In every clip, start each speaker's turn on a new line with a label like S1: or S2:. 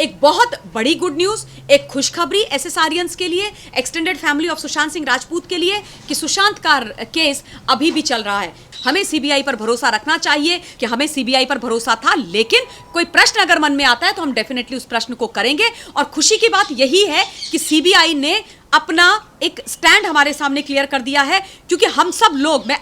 S1: एक बहुत बड़ी गुड न्यूज, एक खुशखबरी एसएसआरियंस के लिए, extended family of Sushant Singh Rajput के लिए कि सुशांत का केस अभी भी चल रहा है। हमें सीबीआई पर भरोसा रखना चाहिए कि हमें सीबीआई पर भरोसा था, लेकिन कोई प्रश्न अगर मन में आता है तो हम डेफिनेटली उस प्रश्न को करेंगे। और खुशी की बात यही है कि सीबीआई ने अपना एक स्टैंड हमारे सामने क्लियर कर दिया है, क्योंकि हम सब लोग, मैं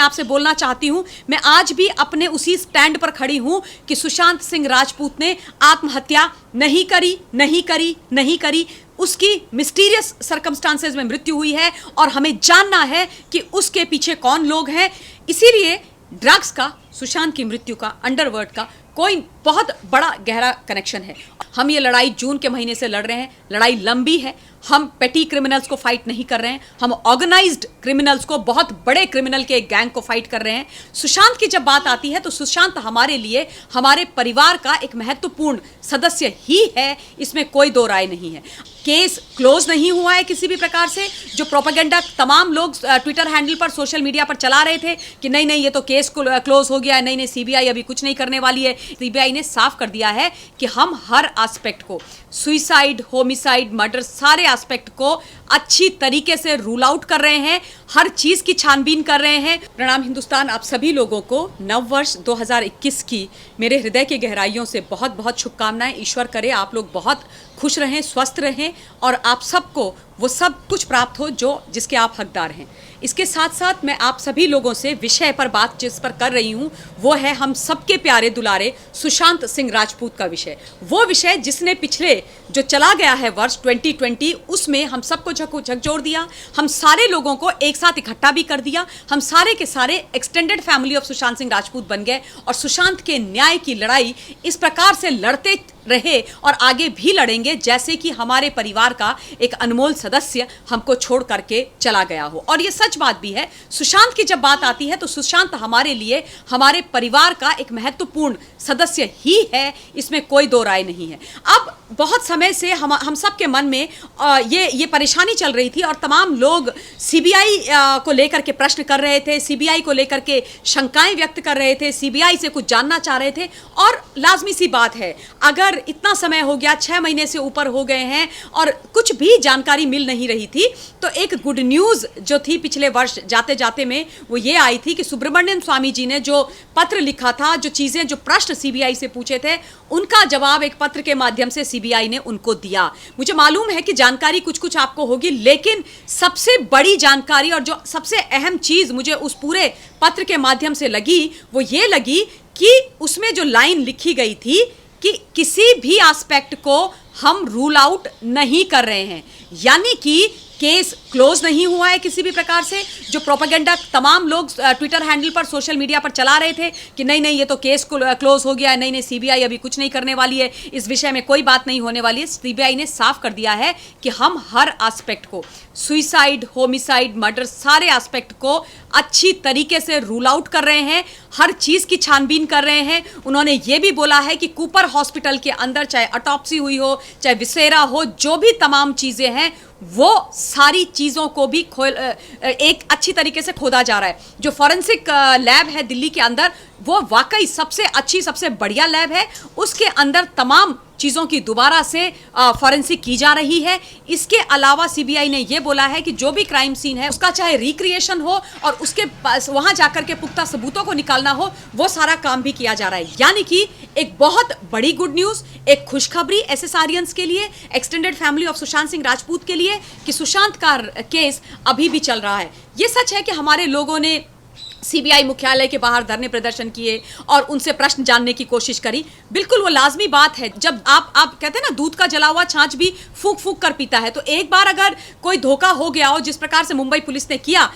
S1: आपसे बोलना चाहती हूं, मैं आज भी अपने उसी स्टैंड पर खड़ी हूं कि सुशांत सिंह राजपूत ने आत्महत्या नहीं करी। उसकी मिस्टीरियस सर्कमस्टांसेस में मृत्यु हुई है और हमें जानना है कि उसके पीछे कौन लोग हैं। इसीलिए ड्रग्स का, सुशांत की मृत्यु का, अंडरवर्ल्ड का कोई बहुत बड़ा गहरा कनेक्शन है। हम ये लड़ाई जून के महीने से लड़ रहे हैं, लड़ाई लंबी है। हम पेटी क्रिमिनल्स को फाइट नहीं कर रहे हैं, हम ऑर्गेनाइज्ड क्रिमिनल्स को, बहुत बड़े क्रिमिनल के एक गैंग को फाइट कर रहे हैं। सुशांत की जब बात आती है तो सुशांत हमारे लिए, हमारे परिवार का एक महत्वपूर्ण सदस्य ही है, इसमें कोई दो राय नहीं है। केस क्लोज नहीं हुआ है किसी भी प्रकार से। जो प्रोपेगेंडा तमाम लोग ट्विटर हैंडल पर, सोशल मीडिया पर चला रहे थे कि नहीं ये तो केस क्लोज हो गया है, नहीं सीबीआई अभी कुछ नहीं करने वाली है, सीबीआई ने साफ कर दिया है कि हम हर एस्पेक्ट को, सुइसाइड, होमिसाइड, मर्डर, सारे एस्पेक्ट को अच्छी तरीके से रूल आउट कर रहे हैं, हर चीज की छानबीन कर रहे हैं। प्रणाम हिंदुस्तान, आप सभी लोगों को नववर्ष 2021 की मेरे हृदय की गहराइयों से बहुत बहुत शुभकामनाएं। ईश्वर करे आप लोग बहुत खुश रहें, स्वस्थ रहें और आप सबको वो सब कुछ प्राप्त हो जिसके आप हकदार हैं। इसके साथ साथ मैं आप सभी लोगों से विषय पर बात जिस पर कर रही हूं वो है हम सबके प्यारे दुलारे सुशांत सिंह राजपूत का विषय। वो विषय जिसने पिछले जो चला गया है वर्ष 2020 उसमें हम सबको झकझोर दिया, हम सारे लोगों को एक साथ इकट्ठा भी कर दिया। हम सारे के सारे extended family of Sushant Singh Rajput बन गए और सुशांत के न्याय की लड़ाई इस प्रकार से लड़ते रहे और आगे भी लड़ेंगे जैसे कि हमारे परिवार का एक अनमोल सदस्य हमको छोड़ करके चला गया हो। और ये सच बात भी है, सुशांत की जब बात आती है तो सुशांत हमारे लिए, हमारे परिवार का एक महत्वपूर्ण सदस्य ही है, इसमें कोई दो राय नहीं है। अब बहुत समय से हम सब के मन में ये परेशानी चल रही थी और तमाम लोग सीबीआई को लेकर के प्रश्न कर रहे थे, सीबीआई को लेकर के शंकाएं व्यक्त कर रहे थे, सीबीआई से कुछ जानना चाह रहे थे। और लाजमी सी बात है, अगर इतना समय हो गया, 6 महीने से ऊपर हो गए हैं और कुछ भी जानकारी मिल नहीं रही थी, तो एक गुड न्यूज जो थी पिछले वर्ष जाते जाते में वो ये आई थी कि सुब्रमण्यम स्वामी जी ने जो पत्र लिखा था, जो प्रश्न सीबीआई से पूछे थे, उनका जवाब एक पत्र के माध्यम से सीबीआई ने उनको दिया। मुझे मालूम है कि जानकारी कुछ आपको होगी, लेकिन सबसे बड़ी जानकारी और जो सबसे अहम चीज मुझे उस पूरे पत्र के माध्यम से लगी वो ये लगी कि उसमें जो लाइन लिखी गई थी कि किसी भी एस्पेक्ट को हम रूल आउट नहीं कर रहे हैं, यानी कि केस क्लोज नहीं हुआ है किसी भी प्रकार से। जो प्रोपेगेंडा तमाम लोग ट्विटर हैंडल पर, सोशल मीडिया पर चला रहे थे कि नहीं ये तो केस क्लोज हो गया है, नहीं सीबीआई अभी कुछ नहीं करने वाली है, इस विषय में कोई बात नहीं होने वाली है। सीबीआई ने साफ कर दिया है कि हम हर एस्पेक्ट को, सुइसाइड, होमिसाइड, मर्डर, सारे एस्पेक्ट को अच्छी तरीके से रूल आउट कर रहे हैं, हर चीज की छानबीन कर रहे हैं। उन्होंने ये भी बोला है कि कूपर हॉस्पिटल के अंदर चाहे ऑटोप्सी हुई हो, चाहे विसेरा हो, जो भी तमाम चीजें हैं वो सारी चीजों को भी एक अच्छी तरीके से खोदा जा रहा है। जो फॉरेंसिक लैब है दिल्ली के अंदर, वो वाकई सबसे अच्छी, सबसे बढ़िया लैब है। उसके अंदर तमाम चीज़ों की दोबारा से फॉरेंसिक की जा रही है। इसके अलावा सीबीआई ने यह बोला है कि जो भी क्राइम सीन है उसका चाहे रिक्रिएशन हो और उसके पास वहां जाकर के पुख्ता सबूतों को निकालना हो, वो सारा काम भी किया जा रहा है। यानी कि एक बहुत बड़ी गुड न्यूज, एक खुशखबरी एसएसआरियंस के लिए, extended family of Sushant Singh Rajput के लिए कि सुशांत का केस अभी भी चल रहा है। ये सच है कि हमारे लोगों ने सीबीआई मुख्यालय के बाहर धरने प्रदर्शन किए और उनसे प्रश्न जानने की कोशिश करी। बिल्कुल वो लाजमी बात है, जब आप कहते हैं ना दूध का जला हुआ छाछ भी फूक फूक कर पीता है, तो एक बार अगर कोई धोखा हो गया हो, जिस प्रकार से मुंबई पुलिस ने किया,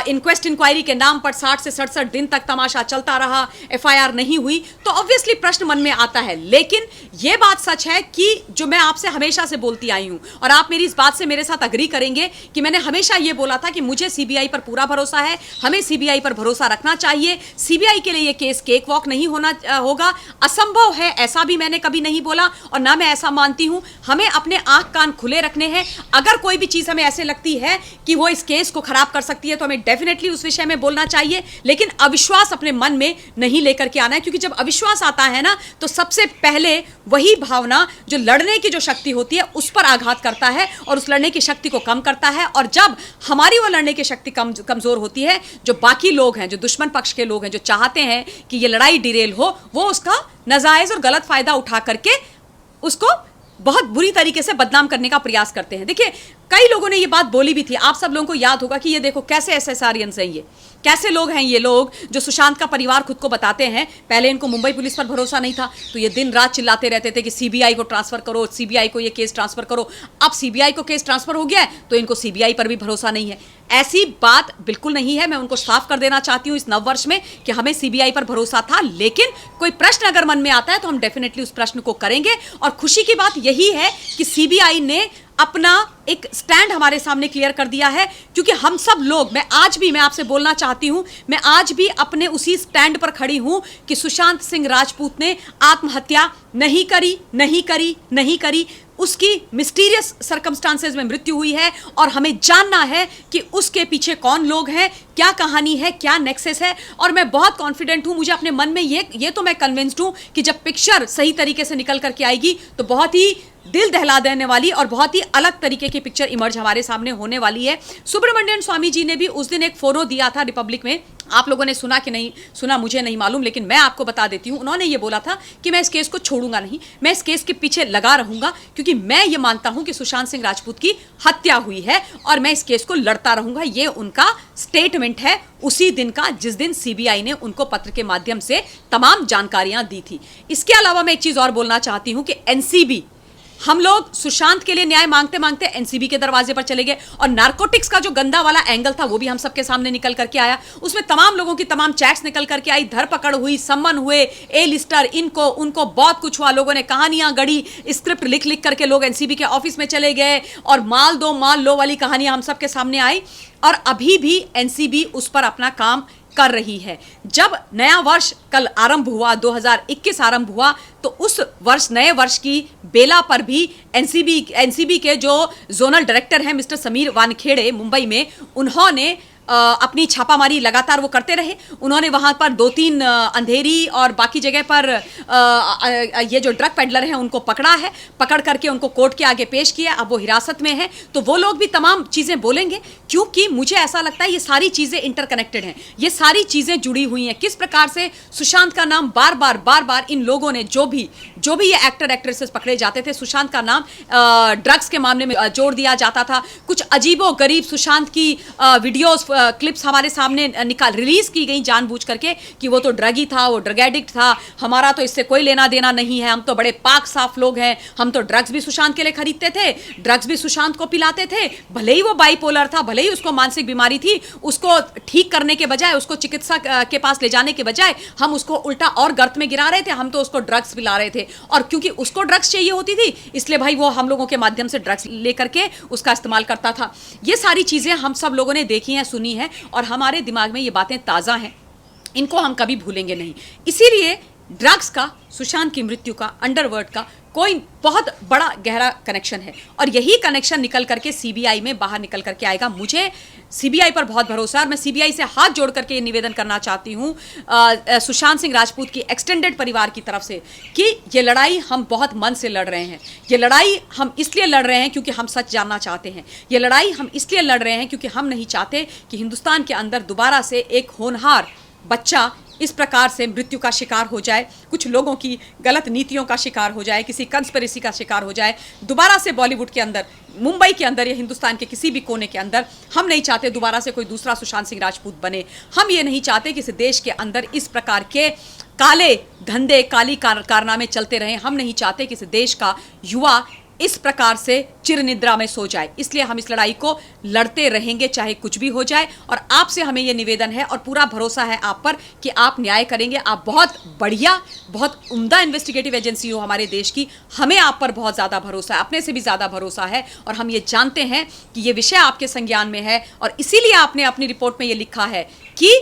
S1: इंक्वायरी के नाम पर 60 से 67 दिन तक तमाशा चलता रहा, एफआईआर नहीं हुई, तो ऑब्वियसली प्रश्न मन में आता है। लेकिन ये बात सच है कि जो मैं आपसे हमेशा से बोलती आई हूं और आप मेरी इस बात से मेरे साथ अग्री करेंगे कि मैंने हमेशा ये बोला था कि मुझे सीबीआई पर पूरा भरोसा है, हमें सीबीआई पर भरोसा भरोसा रखना चाहिए। सीबीआई के लिए ये केस केक वॉक नहीं होना होगा, असंभव है ऐसा भी मैंने कभी नहीं बोला और ना मैं ऐसा मानती हूं। हमें अपने आंख कान खुले रखने हैं। अगर कोई भी चीज हमें ऐसे लगती है कि वो इस केस को खराब कर सकती है तो हमें डेफिनेटली उस विषय में बोलना चाहिए, लेकिन अविश्वास अपने मन में नहीं लेकर के आना है, क्योंकि जब अविश्वास आता है ना तो सबसे पहले वही भावना जो लड़ने की जो शक्ति होती है उस पर आघात करता है और उस लड़ने की शक्ति को कम करता है। और जब हमारी वो लड़ने की शक्ति कमजोर होती है, जो बाकी लोग हैं, जो दुश्मन पक्ष के लोग हैं, जो चाहते हैं कि ये लड़ाई डिरेल हो, वो उसका नाजायज और गलत फायदा उठा करके उसको बहुत बुरी तरीके से बदनाम करने का प्रयास करते हैं। देखिए, कई लोगों ने ये बात बोली भी थी, आप सब लोगों को याद होगा कि ये देखो कैसे एसएसआरियंस हैं, ये कैसे लोग हैं, ये लोग जो सुशांत का परिवार खुद को बताते हैं। पहले इनको मुंबई पुलिस पर भरोसा नहीं था तो ये दिन रात चिल्लाते रहते थे कि सीबीआई को ट्रांसफर करो, सीबीआई को ये केस ट्रांसफर करो। अब सीबीआई को केस ट्रांसफर हो गया है तो इनको सीबीआई पर भी भरोसा नहीं है। ऐसी बात बिल्कुल नहीं है। मैं उनको साफ कर देना चाहती हूं इस नववर्ष में कि हमें सीबीआई पर भरोसा था, लेकिन कोई प्रश्न अगर मन में आता है तो हम डेफिनेटली उस प्रश्न को करेंगे। और खुशी की बात यही है कि सीबीआई ने अपना एक स्टैंड हमारे सामने क्लियर कर दिया है, क्योंकि हम सब लोग, मैं आपसे बोलना चाहती हूं, मैं आज भी अपने उसी स्टैंड पर खड़ी हूं कि सुशांत सिंह राजपूत ने आत्महत्या नहीं करी। उसकी मिस्टीरियस सर्कमस्टांसेस में मृत्यु हुई है और हमें जानना है कि उसके पीछे कौन लोग हैं, क्या कहानी है, क्या नेक्सस है। और मैं बहुत कॉन्फिडेंट हूं, मुझे अपने मन में ये तो मैं कन्विंस्ड हूं कि जब पिक्चर सही तरीके से निकल करके आएगी तो बहुत ही दिल दहला देने वाली और बहुत ही अलग तरीके की पिक्चर इमर्ज हमारे सामने होने वाली है। सुब्रमण्यन स्वामी जी ने भी उस दिन एक फोनो दिया था रिपब्लिक में, आप लोगों ने सुना कि नहीं सुना मुझे नहीं मालूम, लेकिन मैं आपको बता देती हूं। उन्होंने ये बोला था कि मैं इस केस को छोड़ूंगा नहीं, मैं इस केस के पीछे लगा रहूंगा, क्योंकि मैं ये मानता हूं कि सुशांत सिंह राजपूत की हत्या हुई है और मैं इस केस को लड़ता रहूंगा। ये उनका स्टेटमेंट है उसी दिन का जिस दिन सीबीआई ने उनको पत्र के माध्यम से तमाम जानकारियां दी थी। इसके अलावा मैं एक चीज और बोलना चाहती हूं कि एनसीबी, हम लोग सुशांत के लिए न्याय मांगते मांगते एनसीबी के दरवाजे पर चले गए और नारकोटिक्स का जो गंदा वाला एंगल था वो भी हम सबके सामने निकल करके आया। उसमें तमाम लोगों की तमाम चैट्स निकल करके आई, धरपकड़ हुई, सम्मन हुए, ए लिस्टर, इनको उनको बहुत कुछ हुआ। लोगों ने कहानियां गढ़ी, स्क्रिप्ट लिख लिख करके लोग एनसीबी के ऑफिस में चले गए और माल दो माल लो वाली कहानियां हम सबके सामने आई। और अभी भी एनसीबी उस पर अपना काम कर रही है। जब नया वर्ष कल आरंभ हुआ, 2021 आरंभ हुआ, तो उस वर्ष, नए वर्ष की बेला पर भी एनसीबी के जो जोनल डायरेक्टर हैं मिस्टर समीर वानखेड़े मुंबई में, उन्होंने अपनी छापामारी लगातार वो करते रहे। उन्होंने वहां पर 2-3 अंधेरी और बाकी जगह पर ये जो ड्रग पेडलर हैं उनको पकड़ा है, पकड़ करके उनको कोर्ट के आगे पेश किया। अब वो हिरासत में हैं, तो वो लोग भी तमाम चीजें बोलेंगे, क्योंकि मुझे ऐसा लगता है ये सारी चीजें इंटरकनेक्टेड हैं, ये सारी चीजें जुड़ी हुई हैं। किस प्रकार से सुशांत का नाम बार बार इन लोगों ने, जो भी ये एक्टर एक्ट्रेसेस पकड़े जाते थे, सुशांत का नाम ड्रग्स के मामले में जोड़ दिया जाता था। कुछ अजीबो गरीब सुशांत की वीडियोस, क्लिप्स हमारे सामने रिलीज की गई जानबूझ करके कि वो तो ड्रगी था, वो ड्रग एडिक्ट था, हमारा तो इससे कोई लेना देना नहीं है, हम तो बड़े पाक साफ लोग हैं, हम तो ड्रग्स भी सुशांत के लिए खरीदते थे, ड्रग्स भी सुशांत को पिलाते थे, भले ही वो बाइपोलर था, भले ही उसको मानसिक बीमारी थी, उसको ठीक करने के बजाय, उसको चिकित्सक के पास ले जाने के बजाय हम उसको उल्टा और गर्त में गिरा रहे थे, हम तो उसको ड्रग्स पिला रहे थे। और क्योंकि उसको ड्रग्स चाहिए होती थी, इसलिए भाई वो हम लोगों के माध्यम से ड्रग्स लेकर के उसका इस्तेमाल करता था। ये सारी चीजें हम सब लोगों ने देखी हैं, सुनी है और हमारे दिमाग में ये बातें ताज़ा हैं, इनको हम कभी भूलेंगे नहीं। इसीलिए ड्रग्स का, सुशांत की मृत्यु का, अंडरवर्ल्ड का कोई बहुत बड़ा गहरा कनेक्शन है और यही कनेक्शन निकल करके सीबीआई में बाहर निकल करके आएगा। मुझे सीबीआई पर बहुत भरोसा है और मैं सीबीआई से हाथ जोड़ करके ये निवेदन करना चाहती हूँ सुशांत सिंह राजपूत की एक्सटेंडेड परिवार की तरफ से कि ये लड़ाई हम बहुत मन से लड़ रहे हैं। ये लड़ाई हम इसलिए लड़ रहे हैं क्योंकि हम सच जानना चाहते हैं। ये लड़ाई हम इसलिए लड़ रहे हैं क्योंकि हम नहीं चाहते कि हिंदुस्तान के अंदर दोबारा से एक होनहार बच्चा इस प्रकार से मृत्यु का शिकार हो जाए, कुछ लोगों की गलत नीतियों का शिकार हो जाए, किसी कंस्पिरेसी का शिकार हो जाए। दोबारा से बॉलीवुड के अंदर, मुंबई के अंदर या हिंदुस्तान के किसी भी कोने के अंदर हम नहीं चाहते दोबारा से कोई दूसरा सुशांत सिंह राजपूत बने। हम ये नहीं चाहते कि इस देश के अंदर इस प्रकार के काले धंधे, काली कारनामे चलते रहें। हम नहीं चाहते कि इस देश का युवा इस प्रकार से चिरनिद्रा में सो जाए। इसलिए हम इस लड़ाई को लड़ते रहेंगे चाहे कुछ भी हो जाए। और आपसे हमें यह निवेदन है और पूरा भरोसा है आप पर कि आप न्याय करेंगे। आप बहुत बढ़िया, बहुत उम्दा इन्वेस्टिगेटिव एजेंसी हो हमारे देश की। हमें आप पर बहुत ज़्यादा भरोसा है, अपने से भी ज़्यादा भरोसा है और हम ये जानते हैं कि ये विषय आपके संज्ञान में है और इसीलिए आपने अपनी रिपोर्ट में ये लिखा है कि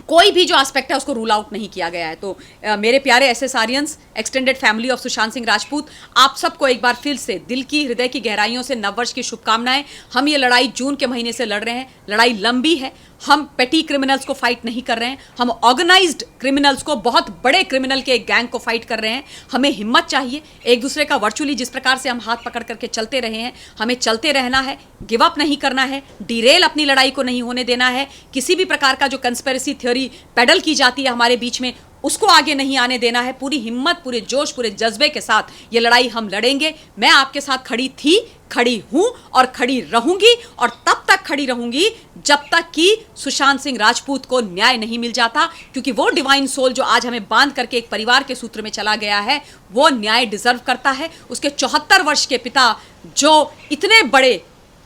S1: कोई भी जो एस्पेक्ट है उसको रूल आउट नहीं किया गया है। तो मेरे प्यारे एसएसआरियंस, extended family of Sushant Singh Rajput, आप सबको एक बार फिर से दिल की, हृदय की गहराइयों से नववर्ष की शुभकामनाएं। हम ये लड़ाई जून के महीने से लड़ रहे हैं, लड़ाई लंबी है। हम पेटी क्रिमिनल्स को फाइट नहीं कर रहे हैं, हम ऑर्गेनाइज्ड क्रिमिनल्स को, बहुत बड़े क्रिमिनल के एक गैंग को फाइट कर रहे हैं। हमें हिम्मत चाहिए, एक दूसरे का वर्चुअली जिस प्रकार से हम हाथ पकड़ करके चलते रहे हैं, हमें चलते रहना है, गिव अप नहीं करना है, डिरेल अपनी लड़ाई को नहीं होने देना है। किसी भी प्रकार का जो कंस्पिरेसी थ्योरी पेडल की जाती है हमारे बीच में, उसको आगे नहीं आने देना है। पूरी हिम्मत, पूरे जोश, पूरे जज्बे के साथ ये लड़ाई हम लड़ेंगे। मैं आपके साथ खड़ी थी, खड़ी हूं और खड़ी रहूंगी, और तब तक खड़ी रहूंगी जब तक कि सुशांत सिंह राजपूत को न्याय नहीं मिल जाता, क्योंकि वो डिवाइन सोल जो आज हमें बांध करके एक परिवार के सूत्र में चला गया है, वो न्याय डिजर्व करता है। उसके 74 वर्ष के पिता जो इतने बड़े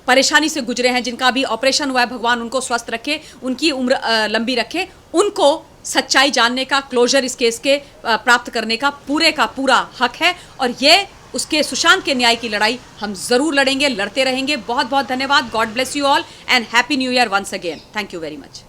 S1: परेशानी से गुजरे हैं, जिनका अभी ऑपरेशन हुआ है, भगवान उनको स्वस्थ रखे, उनकी उम्र लंबी रखे, उनको सच्चाई जानने का, क्लोजर इस केस के प्राप्त करने का पूरा हक है। और ये उसके सुशांत के न्याय की लड़ाई हम जरूर लड़ेंगे, लड़ते रहेंगे। बहुत बहुत धन्यवाद। God bless you all and happy new year once again. Thank you very much.